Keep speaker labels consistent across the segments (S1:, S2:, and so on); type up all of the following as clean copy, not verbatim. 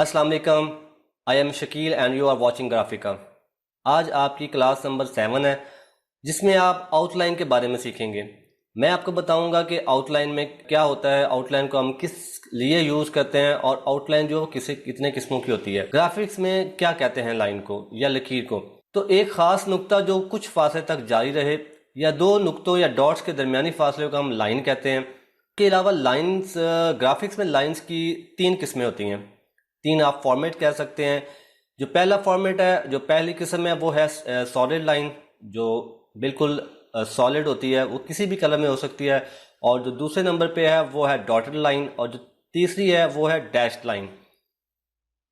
S1: अस्सलाम वालेकुम। I am Shakeel and you are watching Graphica. आज आपकी क्लास नंबर 7 है जिसमें आप आउटलाइन के बारे में सीखेंगे। मैं आपको बताऊंगा कि आउटलाइन में क्या होता है, आउटलाइन को हम किस लिए यूज़ करते हैं और आउटलाइन जो कितने किस्मों की होती है। ग्राफिक्स में क्या कहते हैं लाइन को या लकीर को? तो एक ख़ास नुक्ता जो कुछ फासले तक जारी रहे या दो नुक्तों या डॉट्स के दरमियानी फासले को हम लाइन कहते हैं। के अलावा लाइंस, ग्राफिक्स में लाइंस की 3 किस्में होती हैं। 3 आप फॉर्मेट कह सकते हैं। जो पहला फॉर्मेट है, जो पहली किस्म है वो है सॉलिड लाइन, जो बिल्कुल सॉलिड होती है, वो किसी भी कलर में हो सकती है। और जो दूसरे नंबर पे है वो है डॉटेड लाइन, और जो तीसरी है वो है डैश्ड लाइन।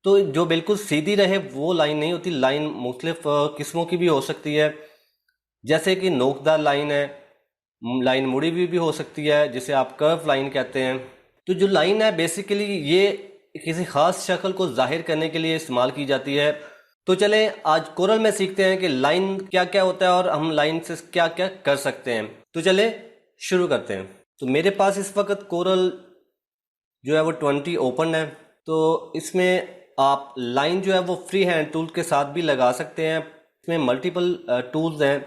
S1: तो जो बिल्कुल सीधी रहे वो लाइन नहीं होती। लाइन मुख्तलिफ किस्मों की भी हो सकती है, जैसे कि नोकदार लाइन है, लाइन मुड़ी हुई भी हो सकती है जिसे आप कर्व लाइन कहते हैं। तो जो लाइन है बेसिकली ये किसी खास शक्ल को जाहिर करने के लिए इस्तेमाल की जाती है। तो चलें आज कोरल में सीखते हैं कि लाइन क्या क्या होता है और हम लाइन से क्या क्या कर सकते हैं। तो चलें शुरू करते हैं। तो मेरे पास इस वक्त कोरल जो है वो 20 ओपन है। तो इसमें आप लाइन जो है वो फ्री हैंड टूल के साथ भी लगा सकते हैं। इसमें मल्टीपल टूल्स हैं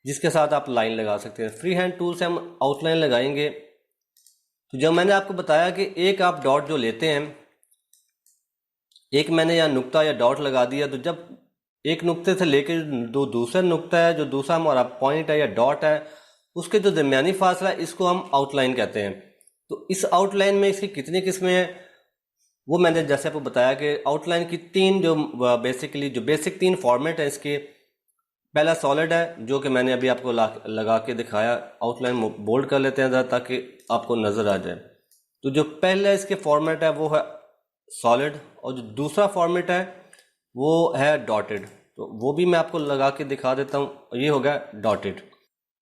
S1: जिसके साथ आप लाइन लगा सकते हैं। फ्री हैंड टूल से हम आउटलाइन लगाएंगे। तो जब मैंने आपको बताया कि एक आप डॉट जो लेते हैं, एक मैंने यहाँ नुक्ता या डॉट लगा दिया, तो जब एक नुक्ते से लेकर दो दूसरा नुक्ता है, जो दूसरा हमारा पॉइंट है या डॉट है, उसके जो दरमियानी फासला है इसको हम आउटलाइन कहते हैं। तो इस आउटलाइन में इसकी कितनी किस्में हैं वो मैंने जैसे आपको बताया कि आउटलाइन की 3 जो बेसिक 3 फॉर्मेट है इसके। पहला सॉलिड है जो कि मैंने अभी आपको लगा के दिखाया। आउटलाइन बोल्ड कर लेते हैं ज़रा ताकि आपको नज़र आ जाए। तो जो पहला इसके फॉर्मेट है वो है सॉलिड, और जो दूसरा फॉर्मेट है वो है डॉटेड। तो वो भी मैं आपको लगा के दिखा देता हूँ। ये हो गया डॉटेड।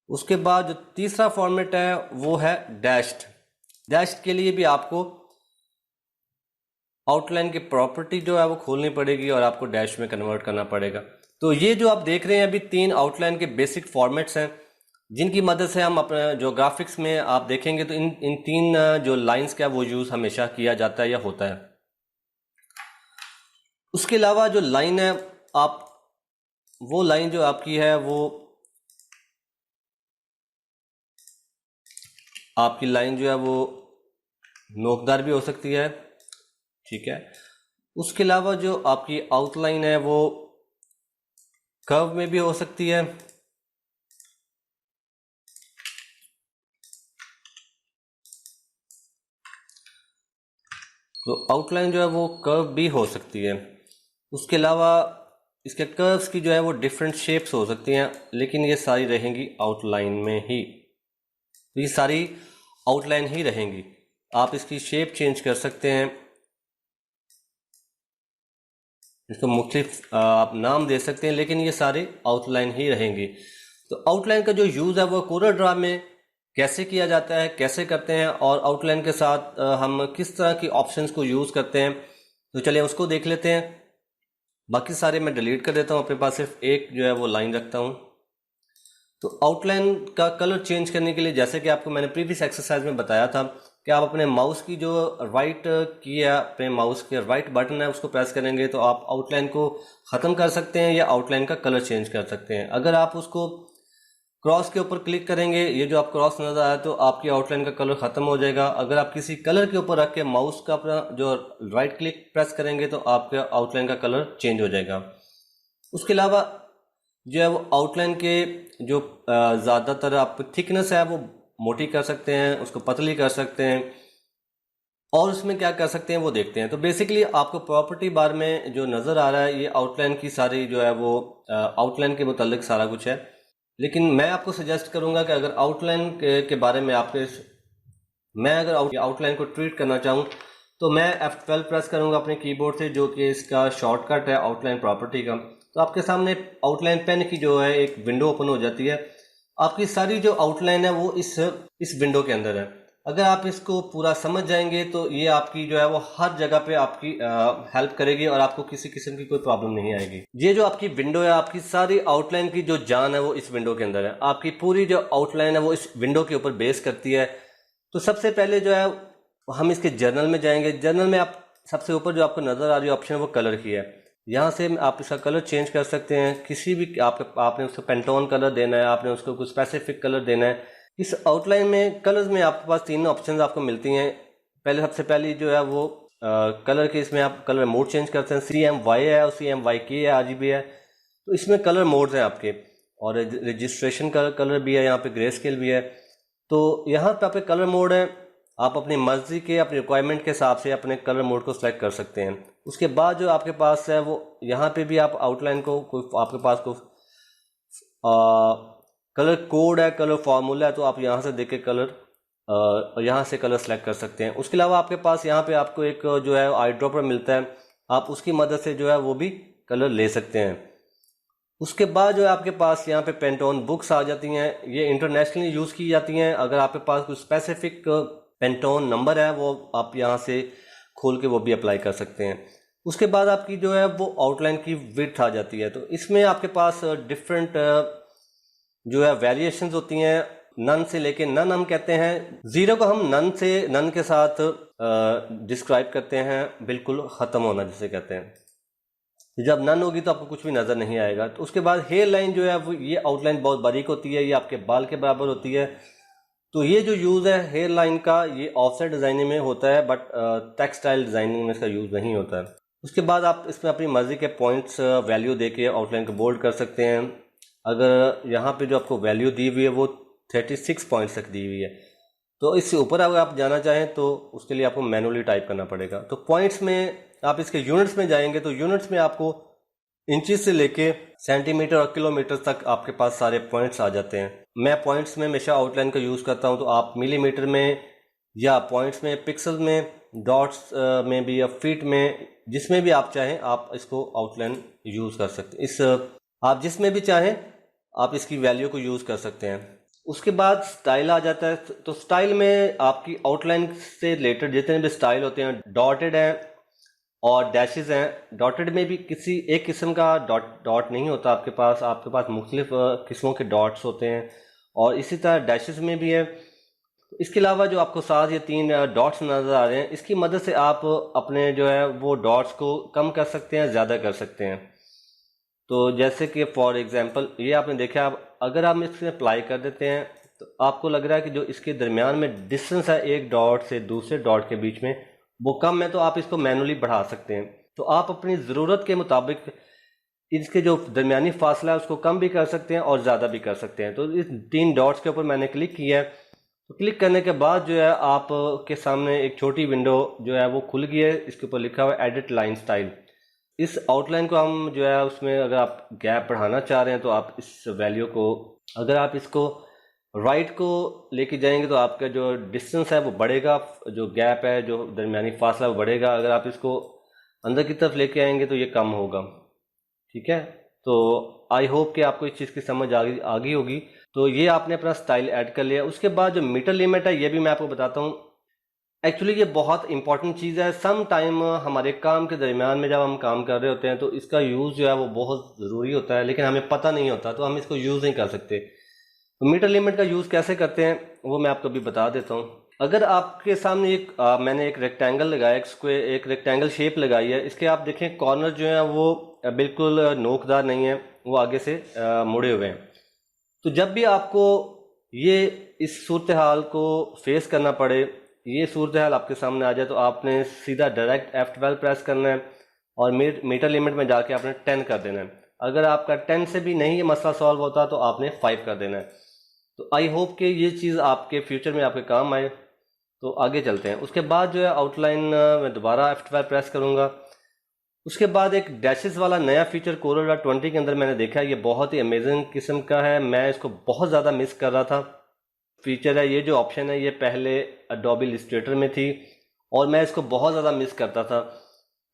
S1: उसके बाद जो तीसरा फॉर्मेट है वो है डैश्ड। डैश्ड के लिए भी आपको आउटलाइन की प्रॉपर्टी जो है वो खोलनी पड़ेगी और आपको डैश में कन्वर्ट करना पड़ेगा। तो ये जो आप देख रहे हैं अभी 3 आउटलाइन के बेसिक फॉर्मेट्स हैं जिनकी मदद से हम अपने जो ग्राफिक्स में आप देखेंगे तो इन 3 जो लाइंस का वो यूज़ हमेशा किया जाता है या होता है। उसके अलावा जो लाइन है, आप वो लाइन जो आपकी है वो आपकी लाइन जो है वो नोकदार भी हो सकती है, ठीक है। उसके अलावा जो आपकी आउटलाइन है वो कर्व में भी हो सकती है। तो आउटलाइन जो है वो कर्व भी हो सकती है। उसके अलावा इसके कर्व्स की जो है वो डिफरेंट शेप्स हो सकती हैं, लेकिन ये सारी रहेंगी आउटलाइन में ही। तो ये सारी आउटलाइन ही रहेंगी। आप इसकी शेप चेंज कर सकते हैं, इसको मुख्तलिफ आप नाम दे सकते हैं, लेकिन ये सारे आउटलाइन ही रहेंगी। तो आउटलाइन का जो यूज़ है वो कोरल ड्रा में कैसे किया जाता है, कैसे करते हैं, और आउटलाइन के साथ हम किस तरह की ऑप्शंस को यूज़ करते हैं, तो चलिए उसको देख लेते हैं। बाकी सारे मैं डिलीट कर देता हूँ, अपने पास सिर्फ एक जो है वो लाइन रखता हूँ। तो आउटलाइन का कलर चेंज करने के लिए, जैसे कि आपको मैंने प्रीवियस एक्सरसाइज में बताया था कि आप अपने माउस की जो राइट की है, अपने माउस के राइट बटन है उसको प्रेस करेंगे तो आप आउटलाइन को ख़त्म कर सकते हैं या आउटलाइन का कलर चेंज कर सकते हैं। अगर आप उसको क्रॉस के ऊपर क्लिक करेंगे, ये जो आप क्रॉस नज़र आया, तो आपकी आउटलाइन का कलर ख़त्म हो जाएगा। अगर आप किसी कलर के ऊपर रख के माउस का अपना जो राइट क्लिक प्रेस करेंगे तो आपके आउटलाइन का कलर चेंज हो जाएगा। उसके अलावा जो है वो आउटलाइन के जो ज़्यादातर आप थिकनेस है वो मोटी कर सकते हैं, उसको पतली कर सकते हैं, और उसमें क्या कर सकते हैं वो देखते हैं। तो बेसिकली आपको प्रॉपर्टी बार में जो नज़र आ रहा है ये आउटलाइन की सारी जो है वो आउटलाइन के मुतालिक सारा कुछ है। लेकिन मैं आपको सजेस्ट करूंगा कि अगर आउटलाइन के बारे में मैं अगर आउटलाइन को ट्रीट करना चाहूँ तो मैं F12 प्रेस करूंगा अपने कीबोर्ड से, जो कि इसका शॉर्टकट है आउटलाइन प्रॉपर्टी का। तो आपके सामने आउटलाइन पेन की जो है एक विंडो ओपन हो जाती है। आपकी सारी जो आउटलाइन है वो इस विंडो के अंदर है। अगर आप इसको पूरा समझ जाएंगे तो ये आपकी जो है वो हर जगह पे आपकी हेल्प करेगी और आपको किसी किस्म की कोई प्रॉब्लम नहीं आएगी। ये जो आपकी विंडो है, आपकी सारी आउटलाइन की जो जान है वो इस विंडो के अंदर है। आपकी पूरी जो आउटलाइन है वो इस विंडो के ऊपर बेस करती है। तो सबसे पहले जो है हम इसके जर्नल में जाएंगे। जर्नल में आप सबसे ऊपर जो आपको नज़र आ रही है ऑप्शन वो कलर की है। यहाँ से आप इसका कलर चेंज कर सकते हैं, किसी भी आपने उसको पेंटोन कलर देना है, आपने उसको कुछ स्पेसिफिक कलर देना है। इस आउटलाइन में कलर्स में आपके पास तीन ऑप्शंस आपको मिलती हैं। सबसे पहली जो है वो कलर के, इसमें आप कलर मोड चेंज करते हैं। CMY है और CMYK है, RGB है। तो इसमें कलर मोड्स हैं आपके, और रजिस्ट्रेशन का कलर भी है, यहाँ पे ग्रे स्केल भी है। तो यहाँ पे आपके कलर मोड है, आप अपनी मर्जी के, अपनी रिक्वायरमेंट के हिसाब से अपने कलर मोड को सिलेक्ट कर सकते हैं। उसके बाद जो आपके पास है वो यहाँ पे भी आप आउटलाइन को कोई आपके पास कोई कलर कोड है, कलर फार्मूला है, तो आप यहाँ से देख के कलर यहाँ से कलर सेलेक्ट कर सकते हैं। उसके अलावा आपके पास यहाँ पे आपको एक जो है आई ड्रॉपर मिलता है, आप उसकी मदद से जो है वो भी कलर ले सकते हैं। उसके बाद जो है आपके पास यहाँ पे पेंटोन बुक्स आ जाती हैं, ये इंटरनेशनली यूज़ की जाती हैं। अगर आपके पास कुछ स्पेसिफिक पेंटोन नंबर है वो आप यहाँ से खोल के वो भी अप्लाई कर सकते हैं। उसके बाद आपकी जो है वो आउटलाइन की विड्थ आ जाती है। तो इसमें आपके पास डिफरेंट जो है वेरिएशंस होती हैं, नन से लेके नन हम कहते हैं। ज़ीरो को हम नन के साथ डिस्क्राइब करते हैं, बिल्कुल ख़त्म होना जिसे कहते हैं। जब नन होगी तो आपको कुछ भी नज़र नहीं आएगा। तो उसके बाद हेयर लाइन जो है वो, ये आउटलाइन बहुत बारीक होती है, ये आपके बाल के बराबर होती है। तो ये जो यूज़ है हेयर लाइन का, ये ऑफसेट डिज़ाइनिंग में होता है, बट टेक्सटाइल डिज़ाइनिंग में इसका यूज़ नहीं होता है। उसके बाद आप इसमें अपनी मर्ज़ी के पॉइंट्स वैल्यू दे के आउटलाइन को बोल्ड कर सकते हैं। अगर यहाँ पे जो आपको वैल्यू दी हुई है वो 36 पॉइंट्स तक दी हुई है, तो इससे ऊपर अगर आप जाना चाहें तो उसके लिए आपको मैनुअली टाइप करना पड़ेगा। तो पॉइंट्स में आप इसके यूनिट्स में जाएंगे तो यूनिट्स में आपको इंचेस से लेके सेंटीमीटर और किलोमीटर तक आपके पास सारे पॉइंट्स आ जाते हैं। मैं पॉइंट्स में हमेशा आउटलाइन का यूज़ करता हूं, तो आप मिलीमीटर में या पॉइंट्स में, पिक्सल में, डॉट्स में भी, या फीट में, जिसमें भी आप चाहें आप इसको आउटलाइन यूज़ कर सकते हैं। आप जिसमें भी चाहें आप इसकी वैल्यू को यूज़ कर सकते हैं। उसके बाद स्टाइल आ जाता है। तो स्टाइल में आपकी आउटलाइन से रिलेटेड जितने भी स्टाइल होते हैं, डॉटेड हैं और डैशेस हैं। डॉटेड में भी किसी एक किस्म का डॉट नहीं होता आपके पास मुख्तलिफ किस्मों के डॉट्स होते हैं, और इसी तरह डैशेस में भी है। इसके अलावा जो आपको साथ ये तीन डॉट्स नज़र आ रहे हैं, इसकी मदद से आप अपने जो है वो डॉट्स को कम कर सकते हैं, ज़्यादा कर सकते हैं। तो जैसे कि फॉर एग्जांपल ये आपने देखा, अगर आप इसमें अप्लाई कर देते हैं तो आपको लग रहा है कि जो इसके दरमियान में डिस्टेंस है एक डॉट से दूसरे डॉट के बीच में वो कम है, तो आप इसको मैनुअली बढ़ा सकते हैं। तो आप अपनी ज़रूरत के मुताबिक इसके जो दरमियानी फासला है उसको कम भी कर सकते हैं और ज़्यादा भी कर सकते हैं। तो इस तीन डॉट्स के ऊपर मैंने क्लिक किया है। तो क्लिक करने के बाद जो है आप के सामने एक छोटी विंडो जो है वो खुल गई है। इसके ऊपर लिखा हुआ है एडिट लाइन स्टाइल। इस आउटलाइन को हम जो है उसमें अगर आप गैप बढ़ाना चाह रहे हैं तो आप इस वैल्यू को, अगर आप इसको राइट को लेके जाएंगे तो आपका जो डिस्टेंस है वो बढ़ेगा, जो गैप है, जो दरमियानी फासला वो बढ़ेगा। अगर आप इसको अंदर की तरफ लेके आएंगे तो ये कम होगा। ठीक है, तो आई होप कि आपको इस चीज़ की समझ आ गई होगी। तो ये आपने अपना स्टाइल ऐड कर लिया। उसके बाद जो मीटर लिमिट है ये भी मैं आपको बताता हूँ। एक्चुअली ये बहुत इंपॉर्टेंट चीज़ है। सम टाइम हमारे काम के दरमियान में जब हम काम कर रहे होते हैं तो इसका यूज़ जो है वो बहुत ज़रूरी होता है, लेकिन हमें पता नहीं होता, तो हम इसको यूज़ नहीं कर सकते। तो मीटर लिमिट का यूज़ कैसे करते हैं वो मैं आपको अभी बता देता हूँ। अगर आपके सामने मैंने एक रेक्टेंगल लगाया, एक रेक्टेंगल शेप लगाई है। इसके आप देखें कॉर्नर जो है वो बिल्कुल नोकदार नहीं है, वो आगे से मुड़े हुए हैं। तो जब भी आपको ये इस सूरत हाल को फेस करना पड़े, ये सूरत हाल आपके सामने आ जाए, तो आपने सीधा डायरेक्ट F12 प्रेस करना है और मीटर लिमिट में जाके आपने 10 कर देना है। अगर आपका 10 से भी नहीं ये मसला सॉल्व होता तो आपने 5 कर देना है। तो आई होप कि ये चीज़ आपके फ्यूचर में आपके काम आए। तो आगे चलते हैं। उसके बाद जो है आउटलाइन मैं दोबारा F12 प्रेस करूँगा। उसके बाद एक डैशेस वाला नया फीचर Corel.20 के अंदर मैंने देखा, ये बहुत ही अमेजिंग किस्म का है। मैं इसको बहुत ज़्यादा मिस कर रहा था। फीचर है, ये जो ऑप्शन है ये पहले Adobe Illustrator में थी और मैं इसको बहुत ज़्यादा मिस करता था,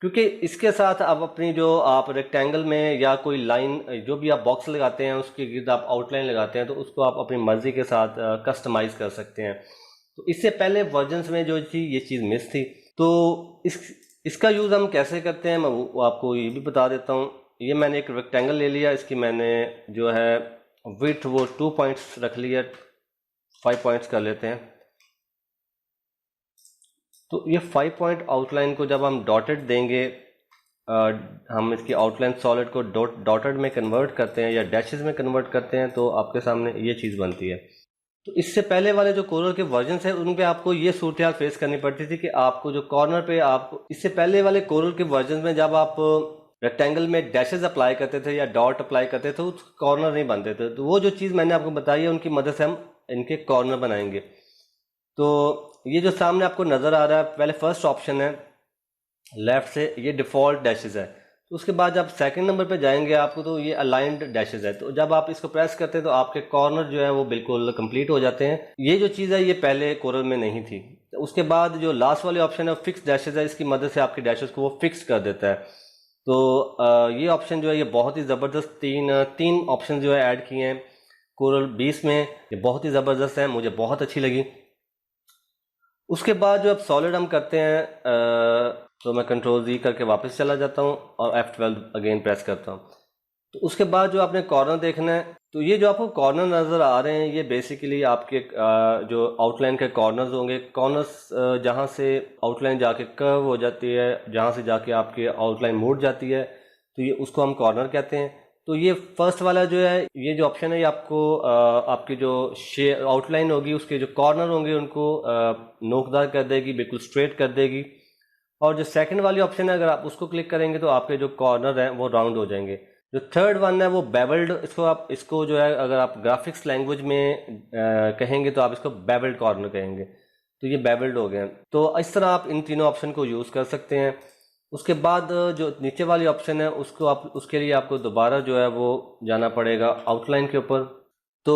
S1: क्योंकि इसके साथ आप अपनी जो आप रेक्टेंगल में या कोई लाइन जो भी आप बॉक्स लगाते हैं उसके गिर्द आप आउटलाइन लगाते हैं तो उसको आप अपनी मर्ज़ी के साथ कस्टमाइज़ कर सकते हैं। तो इससे पहले वर्जन्स में जो थी ये चीज़ मिस थी। तो इसका यूज़ हम कैसे करते हैं मैं आपको ये भी बता देता हूँ। ये मैंने एक रेक्टेंगल ले लिया, इसकी मैंने जो है विड्थ वो 2 पॉइंट्स रख लिया, 5 पॉइंट्स कर लेते हैं। तो ये 5 पॉइंट आउटलाइन को जब हम डॉटेड देंगे, हम इसकी आउटलाइन सॉलिड को डॉटेड में कन्वर्ट करते हैं या डैशेस में कन्वर्ट करते हैं, तो आपके सामने ये चीज़ बनती है। तो इससे पहले वाले जो कोरल के वर्जन है उन पे आपको ये सूरत हाल फेस करनी पड़ती थी कि आपको जो कॉर्नर पे, आप इससे पहले वाले कोरल के वर्जन में जब आप रेक्टेंगल में डैशेस अप्लाई करते थे या डॉट अप्लाई करते थे, तो कॉर्नर नहीं बनते थे। तो वो जो चीज़ मैंने आपको बताई है उनकी मदद से हम इनके कॉर्नर बनाएंगे। तो ये जो सामने आपको नज़र आ रहा है, पहले फर्स्ट ऑप्शन है लेफ्ट से, ये डिफ़ॉल्ट डैशेस है। तो उसके बाद जब सेकंड नंबर पे जाएंगे आपको, तो ये अलाइंड डैशेस है। तो जब आप इसको प्रेस करते हैं तो आपके कॉर्नर जो है वो बिल्कुल कंप्लीट हो जाते हैं। ये जो चीज़ है ये पहले कोरल में नहीं थी। तो उसके बाद जो लास्ट वाले ऑप्शन है फिक्स डैशेस है, इसकी मदद से आपके डैशेस को वो फिक्स कर देता है। तो ये ऑप्शन जो है ये बहुत ही ज़बरदस्त, तीन ऑप्शन जो है ऐड किए हैं कोरल 20 में, ये बहुत ही ज़बरदस्त है, मुझे बहुत अच्छी लगी। उसके बाद जो अब सॉलिड हम करते हैं, तो मैं कंट्रोल जी करके वापस चला जाता हूँ और F12 अगेन प्रेस करता हूँ। तो उसके बाद जो आपने कॉर्नर देखना है, तो ये जो आपको कॉर्नर नज़र आ रहे हैं ये बेसिकली आपके जो आउटलाइन के कॉर्नर्स होंगे। कॉर्नर्स जहाँ से आउटलाइन जाके कर्व हो जाती है, जहाँ से जाके आपके आउटलाइन मुड़ जाती है, तो ये उसको हम कॉर्नर कहते हैं। तो ये फर्स्ट वाला जो है, ये जो ऑप्शन है ये आपको आपकी जो आउटलाइन होगी उसके जो कॉर्नर होंगे उनको नोकदार कर देगी, बिल्कुल स्ट्रेट कर देगी। और जो सेकंड वाली ऑप्शन है अगर आप उसको क्लिक करेंगे तो आपके जो कॉर्नर हैं वो राउंड हो जाएंगे। जो थर्ड वन है वो बेवल्ड, इसको जो है अगर आप ग्राफिक्स लैंग्वेज में कहेंगे तो आप इसको बेवल्ड कॉर्नर कहेंगे। तो ये बेवल्ड हो गए हैं। तो इस तरह आप इन तीनों ऑप्शन को यूज़ कर सकते हैं। उसके बाद जो नीचे वाली ऑप्शन है उसके लिए आपको दोबारा जो है वो जाना पड़ेगा आउटलाइन के ऊपर। तो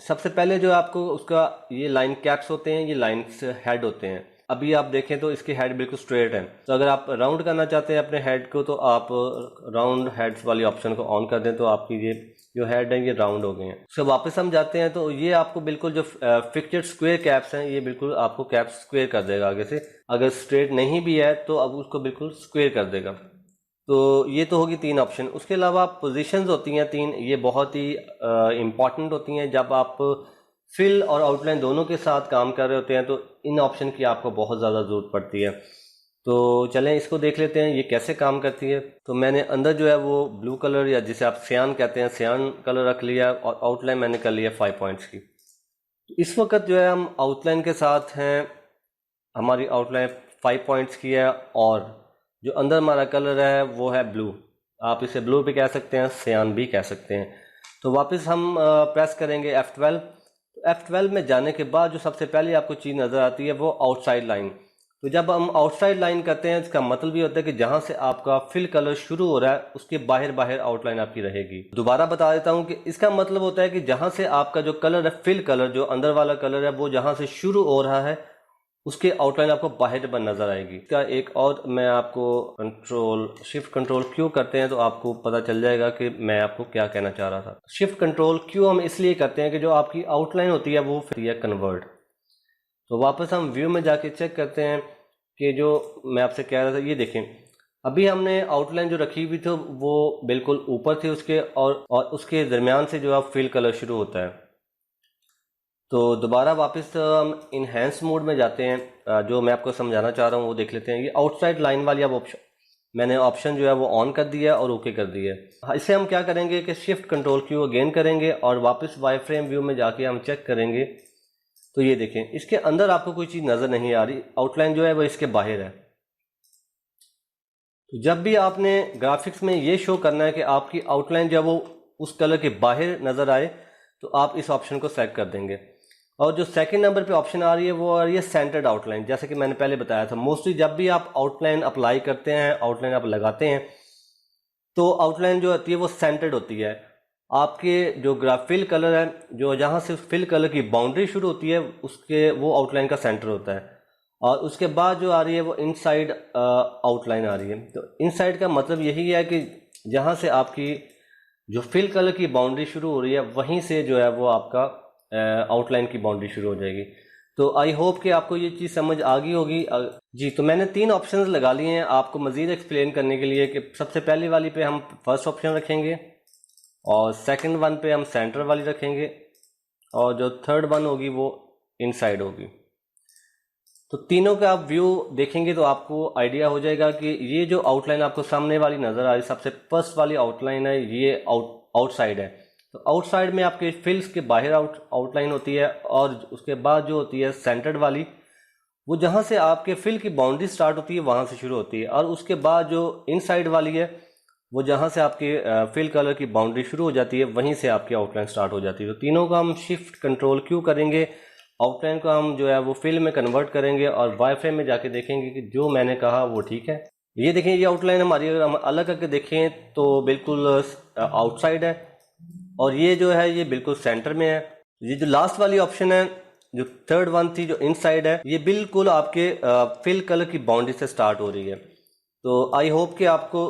S1: सबसे पहले जो आपको उसका, ये लाइन कैप्स होते हैं, ये लाइन्स हेड होते हैं। अभी आप देखें तो इसके हेड बिल्कुल स्ट्रेट हैं। तो अगर आप राउंड करना चाहते हैं अपने हेड को, तो आप राउंड हेड्स वाली ऑप्शन को ऑन कर दें, तो आपकी ये जो हेड है ये राउंड हो गए हैं। उसके वापस हम जाते हैं तो ये आपको बिल्कुल जो फिक्स्ड स्क्वायर कैप्स हैं, ये बिल्कुल आपको कैप्स स्क्वायर कर देगा आगे से। अगर स्ट्रेट नहीं भी है तो अब उसको बिल्कुल स्क्वायर कर देगा। तो ये तो होगी तीन ऑप्शन। उसके अलावा पोजीशंस होती हैं तीन, ये बहुत ही इम्पॉर्टेंट होती हैं। जब आप फिल और आउटलाइन दोनों के साथ काम कर रहे होते हैं तो इन ऑप्शन की आपको बहुत ज़्यादा ज़रूरत पड़ती है। तो चलें इसको देख लेते हैं ये कैसे काम करती है। तो मैंने अंदर जो है वो ब्लू कलर, या जिसे आप सियान कहते हैं, सियान कलर रख लिया और आउटलाइन मैंने कर लिया 5 पॉइंट्स की। तो इस वक्त जो है हम आउटलाइन के साथ हैं, हमारी आउटलाइन 5 पॉइंट्स की है और जो अंदर हमारा कलर है वो है ब्लू। आप इसे ब्लू भी कह सकते हैं, सियान भी कह सकते हैं। तो वापस हम प्रेस करेंगे F12। तो F12 में जाने के बाद जो सबसे पहले आपको चीज़ नज़र आती है वो आउटसाइड लाइन। तो जब हम आउटसाइड लाइन करते हैं इसका मतलब ये होता है कि जहाँ से आपका फिल कलर शुरू हो रहा है उसके बाहर बाहर आउटलाइन आपकी रहेगी। दोबारा बता देता हूँ कि इसका मतलब होता है कि जहाँ से आपका जो कलर है, फिल कलर जो अंदर वाला कलर है, वो जहाँ से शुरू हो रहा है उसके आउटलाइन आपको बाहर बन नजर आएगी। इसका एक और मैं आपको शिफ्ट कंट्रोल क्यू करते हैं तो आपको पता चल जाएगा कि मैं आपको क्या कहना चाह रहा था। शिफ्ट कंट्रोल क्यू हम इसलिए करते हैं कि जो आपकी आउटलाइन होती है वो फिर है कन्वर्ट। तो वापस हम व्यू में जाके चेक करते हैं कि जो मैं आपसे कह रहा था, ये देखें अभी हमने आउटलाइन जो रखी हुई थी वो बिल्कुल ऊपर थी उसके, और उसके दरमियान से जो है फिल कलर शुरू होता है। तो दोबारा वापस हम इनहेंस मोड में जाते हैं। जो मैं आपको समझाना चाह रहा हूँ वो देख लेते हैं। ये आउटसाइड लाइन वाली अब ऑप्शन, मैंने ऑप्शन जो है वो ऑन कर दिया और ओके कर दिया है। इसे हम क्या करेंगे कि शिफ्ट कंट्रोल क्यू अगेन करेंगे और वापस वाई फ्रेम व्यू में जाके हम चेक करेंगे। तो ये देखें इसके अंदर आपको कोई चीज़ नज़र नहीं आ रही, आउटलाइन जो है वो इसके बाहर है। तो जब भी आपने ग्राफिक्स में ये शो करना है कि आपकी आउटलाइन जब वो उस कलर के बाहर नज़र आए, तो आप इस ऑप्शन को सेलेक्ट कर देंगे। और जो सेकंड नंबर पे ऑप्शन आ रही है वो आ रही है सेंटर्ड आउटलाइन। जैसे कि मैंने पहले बताया था, मोस्टली जब भी आप आउटलाइन अप्लाई करते हैं, आउटलाइन आप लगाते हैं, तो आउटलाइन जो होती है वो सेंटर्ड होती है। आपके जो फिल कलर है, जो जहाँ से फिल कलर की बाउंड्री शुरू होती है उसके, वो आउटलाइन का सेंटर होता है। और उसके बाद जो आ रही है वो इनसाइड आउटलाइन आ रही है। तो इनसाइड का मतलब यही है कि जहाँ से आपकी जो फिल कलर की बाउंड्री शुरू हो रही है वहीं से जो है वो आपका आउटलाइन की बाउंड्री शुरू हो जाएगी। तो आई होप कि आपको ये चीज़ समझ आ गई होगी। जी, तो मैंने तीन ऑप्शंस लगा लिए हैं आपको मज़ीद एक्सप्लेन करने के लिए कि सबसे पहली वाली पे हम फर्स्ट ऑप्शन रखेंगे और सेकंड वन पे हम सेंटर वाली रखेंगे और जो थर्ड वन होगी वो इनसाइड होगी। तो तीनों का आप व्यू देखेंगे तो आपको आइडिया हो जाएगा कि ये जो आउटलाइन आपको सामने वाली नज़र आ रही सबसे फर्स्ट वाली आउटलाइन है, ये आउटसाइड है। तो आउटसाइड में आपके फिल्स के बाहर आउटलाइन होती है, और उसके बाद जो होती है सेंटर्ड वाली, वो जहाँ से आपके फिल की बाउंड्री स्टार्ट होती है वहाँ से शुरू होती है, और उसके बाद जो इनसाइड वाली है वो जहाँ से आपके फिल कलर की बाउंड्री शुरू हो जाती है वहीं से आपकी आउटलाइन स्टार्ट हो जाती है। तो तीनों का हम शिफ्ट कंट्रोल क्यों करेंगे, आउटलाइन को हम जो है वो फिल में कन्वर्ट करेंगे और वाई फ्रेम में जाके देखेंगे कि जो मैंने कहा वो ठीक है। ये देखें, ये आउटलाइन हमारी अगर हम अलग करके देखें तो बिल्कुल आउटसाइड है, और ये जो है ये बिल्कुल सेंटर में है। ये जो लास्ट वाली ऑप्शन है, जो थर्ड वन थी जो इनसाइड है, ये बिल्कुल आपके फिल कलर की बाउंड्री से स्टार्ट हो रही है। तो आई होप कि आपको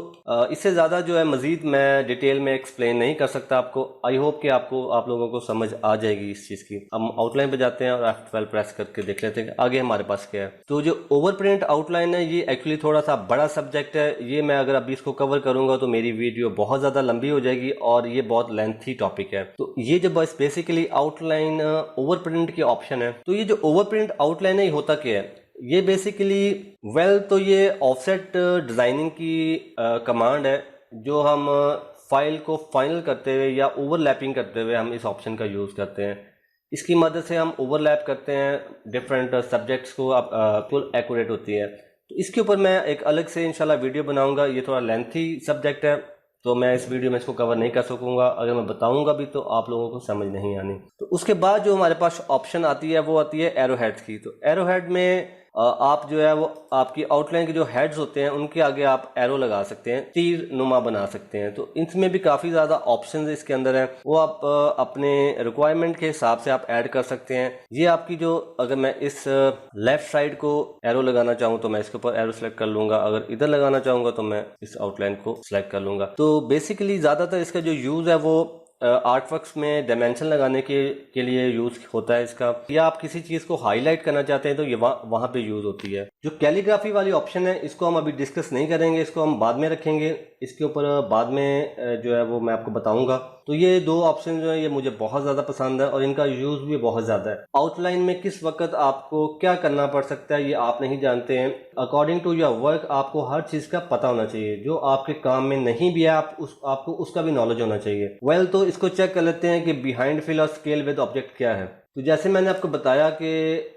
S1: इससे ज़्यादा जो है मज़ीद मैं डिटेल में एक्सप्लेन नहीं कर सकता आपको। आई होप कि आप लोगों को समझ आ जाएगी इस चीज़ की। हम आउटलाइन पे जाते हैं और F12 प्रेस करके देख लेते हैं आगे हमारे पास क्या है। तो जो ओवर प्रिंट आउटलाइन है ये एक्चुअली थोड़ा सा बड़ा सब्जेक्ट है। ये मैं अगर अभी इसको कवर करूँगा तो मेरी वीडियो बहुत ज़्यादा लंबी हो जाएगी और ये बहुत लेंथी टॉपिक है। तो ये जो बस बेसिकली आउटलाइन ओवर प्रिंट की ऑप्शन है। तो ये जो ओवर प्रिंट आउटलाइन है ये होता क्या है, ये बेसिकली तो ये ऑफसेट डिज़ाइनिंग की कमांड है जो हम फाइल को फाइनल करते हुए या ओवरलैपिंग करते हुए हम इस ऑप्शन का यूज़ करते हैं। इसकी मदद से हम ओवरलैप करते हैं डिफरेंट सब्जेक्ट्स को, फुल एक्यूरेट होती है। तो इसके ऊपर मैं एक अलग से इंशाल्लाह वीडियो बनाऊंगा। ये थोड़ा लेंथी सब्जेक्ट है तो मैं इस वीडियो में इसको कवर नहीं कर सकूंगा। अगर मैं बताऊंगा भी तो आप लोगों को समझ नहीं आनी। तो उसके बाद जो हमारे पास ऑप्शन आती है वो आती है एरो हेड्स की। तो एरो हेड में आप जो है वो आपकी आउटलाइन के जो हेड्स होते हैं उनके आगे आप एरो लगा सकते हैं, तीर नुमा बना सकते हैं। तो इसमें भी काफ़ी ज़्यादा ऑप्शंस इसके अंदर हैं, वो आप अपने रिक्वायरमेंट के हिसाब से आप ऐड कर सकते हैं। ये आपकी जो, अगर मैं इस लेफ्ट साइड को एरो लगाना चाहूँ तो मैं इसके ऊपर एरो सेलेक्ट कर लूँगा, अगर इधर लगाना चाहूँगा तो मैं इस आउटलाइन को सिलेक्ट कर लूँगा। तो बेसिकली ज़्यादातर इसका जो यूज़ है वो आर्टवर्क्स में डायमेंशन लगाने के लिए यूज़ होता है इसका, या आप किसी चीज़ को हाईलाइट करना चाहते हैं तो ये वहाँ पे यूज़ होती है। जो कैलीग्राफी वाली ऑप्शन है इसको हम अभी डिस्कस नहीं करेंगे, इसको हम बाद में रखेंगे। इसके ऊपर बाद में जो है वो मैं आपको बताऊंगा। तो ये दो ऑप्शन जो है ये मुझे बहुत ज़्यादा पसंद है और इनका यूज़ भी बहुत ज़्यादा है। आउटलाइन में किस वक्त आपको क्या करना पड़ सकता है ये आप नहीं जानते हैं। अकॉर्डिंग टू योर वर्क आपको हर चीज़ का पता होना चाहिए। जो आपके काम में नहीं भी है आपको उसका भी नॉलेज होना चाहिए। तो इसको चेक कर लेते हैं कि बिहाइंड फिल और स्केल विद ऑब्जेक्ट क्या है। तो जैसे मैंने आपको बताया कि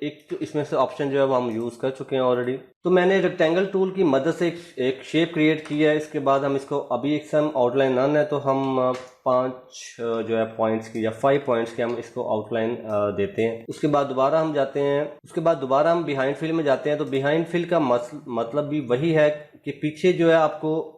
S1: एक तो इसमें से ऑप्शन जो है वो हम यूज़ कर चुके हैं ऑलरेडी। तो मैंने रेक्टेंगल टूल की मदद से एक शेप क्रिएट की है। इसके बाद हम इसको अभी एक सम आउटलाइन नन है तो हम 5 जो है पॉइंट्स की या 5 पॉइंट्स की हम इसको आउटलाइन देते हैं। उसके बाद दोबारा हम जाते हैं, उसके बाद दोबारा हम बिहाइंड फिल में जाते हैं। तो बिहाइंड फिल का मतलब भी वही है कि पीछे जो है आपको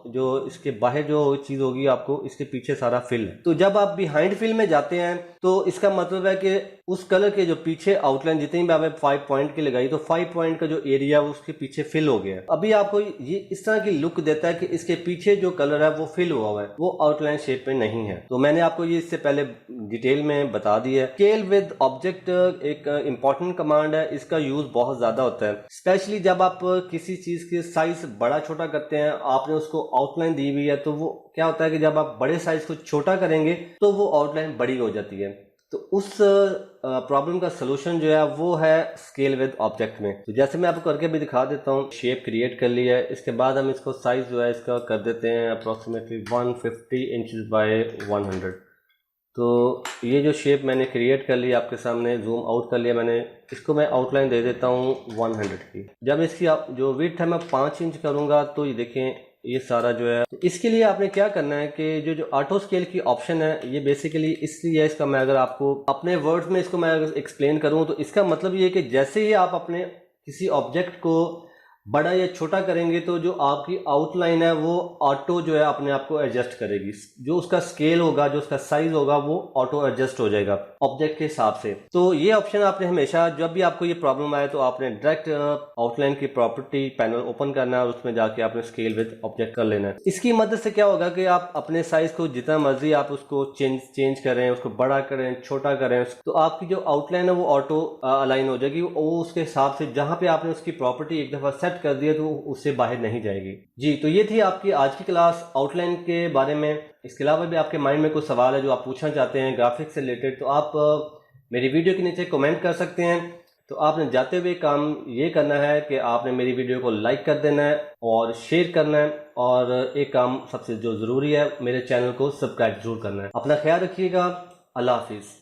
S1: जो इसके बाहर जो चीज़ होगी आपको इसके पीछे सारा फिल है। तो जब आप बिहाइंड फिल में जाते हैं तो इसका मतलब है कि उस कलर के जो पीछे आउटलाइन जितनी भी आपने 5 पॉइंट की लगाई तो 5 पॉइंट का जो एरिया है उसके पीछे फिल हो गया। अभी आपको ये इस तरह की लुक देता है कि इसके पीछे जो कलर है वो फिल हुआ हुआ है, वो आउटलाइन शेप में नहीं है। तो मैंने आपको ये इससे पहले डिटेल में बता दिया है। स्केल विद ऑब्जेक्ट एक इंपॉर्टेंट कमांड है, इसका यूज बहुत ज्यादा होता है, स्पेशली जब आप किसी चीज के साइज बड़ा छोटा करते हैं। आपने उसको आउटलाइन दी हुई है तो वो क्या होता है कि जब आप बड़े साइज को छोटा करेंगे तो वो आउटलाइन बड़ी हो जाती है। तो उस प्रॉब्लम का सलूशन जो है वो है स्केल विद ऑब्जेक्ट में। तो जैसे मैं आपको करके भी दिखा देता हूँ। शेप क्रिएट कर लिया है, इसके बाद हम इसको साइज जो है इसका कर देते हैं अप्रोक्सीमेटली 150 इंचेस बाय 100। तो ये जो शेप मैंने क्रिएट कर ली आपके सामने, जूम आउट कर लिया मैंने, इसको मैं आउटलाइन दे देता हूँ 100 की। जब इसकी जो विड्थ है मैं 5 इंच करूँगा तो ये देखें ये सारा जो है। तो इसके लिए आपने क्या करना है कि जो ऑटो स्केल की ऑप्शन है ये बेसिकली इसलिए है, इसका मैं अगर आपको अपने वर्ड्स में इसको मैं अगर एक्सप्लेन करूँ तो इसका मतलब ये है कि जैसे ही आप अपने किसी ऑब्जेक्ट को बड़ा या छोटा करेंगे तो जो आपकी आउटलाइन है वो ऑटो जो है अपने आप को एडजस्ट करेगी। जो उसका स्केल होगा, जो उसका साइज होगा वो ऑटो एडजस्ट हो जाएगा ऑब्जेक्ट के हिसाब से। तो ये ऑप्शन आपने हमेशा, जब भी आपको ये प्रॉब्लम आए तो आपने डायरेक्ट आउटलाइन की प्रॉपर्टी पैनल ओपन करना है और उसमें जाके आपने स्केल विद ऑब्जेक्ट कर लेना है। इसकी मदद से क्या होगा कि आप अपने साइज को जितना मर्जी आप उसको चेंज करें, उसको बड़ा करें, छोटा करें, तो आपकी जो आउटलाइन है वो ऑटो अलाइन हो जाएगी। वो उसके हिसाब से जहां पे आपने उसकी प्रॉपर्टी एक दफा सेट कर दिया तो उससे बाहर नहीं जाएगी। जी, तो ये थी आपकी आज की क्लास आउटलाइन के बारे में। इसके अलावा भी आपके माइंड में कोई सवाल है जो आप पूछना चाहते हैं ग्राफिक्स से रिलेटेड तो आप मेरी वीडियो के नीचे कमेंट कर सकते हैं। तो आपने जाते हुए काम ये करना है कि आपने मेरी वीडियो को लाइक कर देना है और शेयर करना है, और एक काम सबसे जो ज़रूरी है, मेरे चैनल को सब्सक्राइब जरूर करना है। अपना ख्याल रखिएगा। अल्लाह हाफिज़।